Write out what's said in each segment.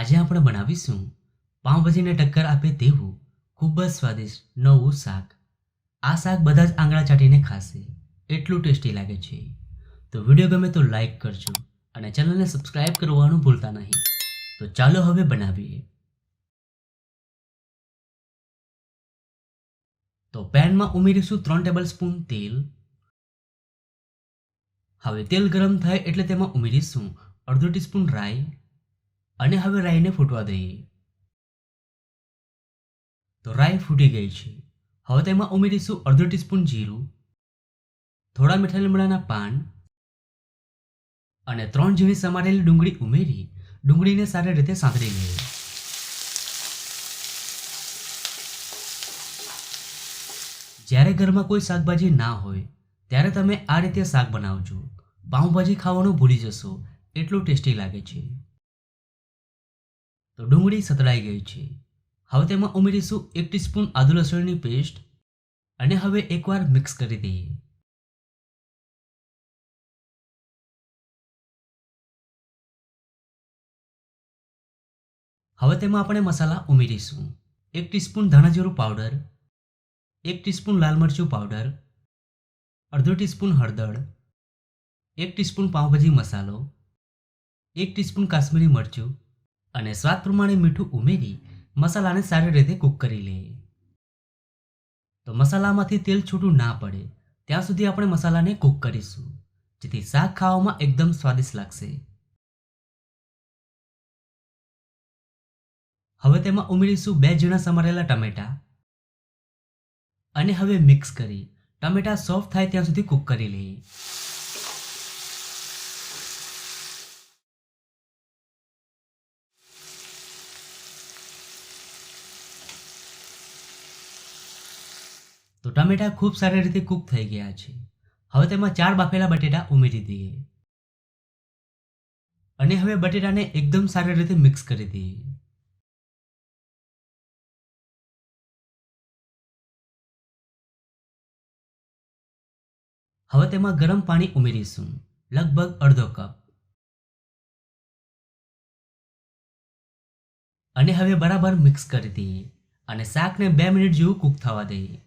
આજે આપણે બનાવીશું પાઉંભાજીને ટક્કર આપે તેવું ખૂબ જ સ્વાદિષ્ટ નવું શાક. આ શાક બધા જ આંગળા ચાટીને ખાશે, એટલું ટેસ્ટી લાગે છે. તો વિડીયો ગમે તો લાઈક કરજો અને ચેનલને સબસ્ક્રાઇબ કરવાનું ભૂલતા નહીં. તો ચાલો હવે બનાવીએ. તો પેનમાં ઉમેરીશું 3 ટેબલસ્પૂન તેલ. હવે તેલ ગરમ થાય એટલે તેમાં ઉમેરીશું અડધો ટીસ્પૂન રાઈ અને હવે રાઈને ફૂટવા દઈએ. તો રાઈ ફૂટી ગઈ છે. હવે તેમાં ઉમેરીશું અડધો ટીસ્પૂન જીરું, થોડા મીઠા લીમડાના પાન અને 3 ઝીણી સમારેલી ડુંગળી ઉમેરી ડુંગળીને સારી રીતે સાંતળી લઈએ. જ્યારે ઘરમાં કોઈ શાકભાજી ના હોય ત્યારે તમે આ રીતે શાક બનાવજો. પાઉંભાજી ખાવાનું ભૂલી જશો, એટલું ટેસ્ટી લાગે છે. તો ડુંગળી સતળાઈ ગઈ છે. હવે તેમાં ઉમેરીશું 1 ટીસ્પૂન આદુ લસણની પેસ્ટ અને હવે એકવાર મિક્સ કરી દઈએ. હવે તેમાં આપણે મસાલા ઉમેરીશું 1 ટીસ્પૂન ધાણા જીરું પાવડર, 1 ટીસ્પૂન લાલ મરચું પાવડર, અડધો ટીસ્પૂન હળદર, 1 ટીસ્પૂન પાઉંભાજી મસાલો, 1 ટીસ્પૂન કાશ્મીરી મરચું અને સ્વાદ પ્રમાણે મીઠું ઉમેરી મસાલાને સારી રીતે કૂક કરી લઈએ. તો મસાલામાંથી તેલ છૂટું ના પડે ત્યાં સુધી આપણે મસાલાને કૂક કરીશું, જેથી શાક ખાવામાં એકદમ સ્વાદિષ્ટ લાગશે. હવે તેમાં ઉમેરીશું 2 ઝીણા સમારેલા ટમેટા અને હવે મિક્સ કરી ટમેટા સોફ્ટ થાય ત્યાં સુધી કૂક કરી લઈએ. તો ટમેટા ખૂબ સારી રીતે કૂક થઈ ગયા છે. હવે તેમાં 4 બાફેલા બટેટા ઉમેરી દઈએ અને હવે બટેટાને એકદમ સારી રીતે મિક્સ કરી દઈએ. હવે તેમાં ગરમ પાણી ઉમેરીશું, લગભગ અડધો કપ, અને હવે બરાબર મિક્સ કરી દઈએ અને શાકને 2 મિનિટ જેવું કૂક થવા દઈએ.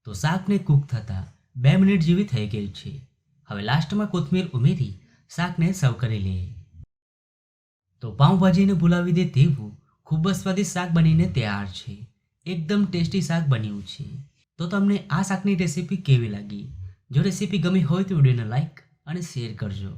તો શાકને કૂક થતાં 2 મિનિટ જેવી થઈ ગઈ છે. હવે લાસ્ટમાં કોથમીર ઉમેરી શાકને સર્વ કરી લઈએ. તો પાઉંભાજીને ભૂલાવી દે તેવું ખૂબ જ સ્વાદિષ્ટ શાક બનીને તૈયાર છે. એકદમ ટેસ્ટી શાક બન્યું છે. તો તમને આ શાકની રેસીપી કેવી લાગી? જો રેસીપી ગમી હોય તો વિડીયોને લાઈક અને શેર કરજો.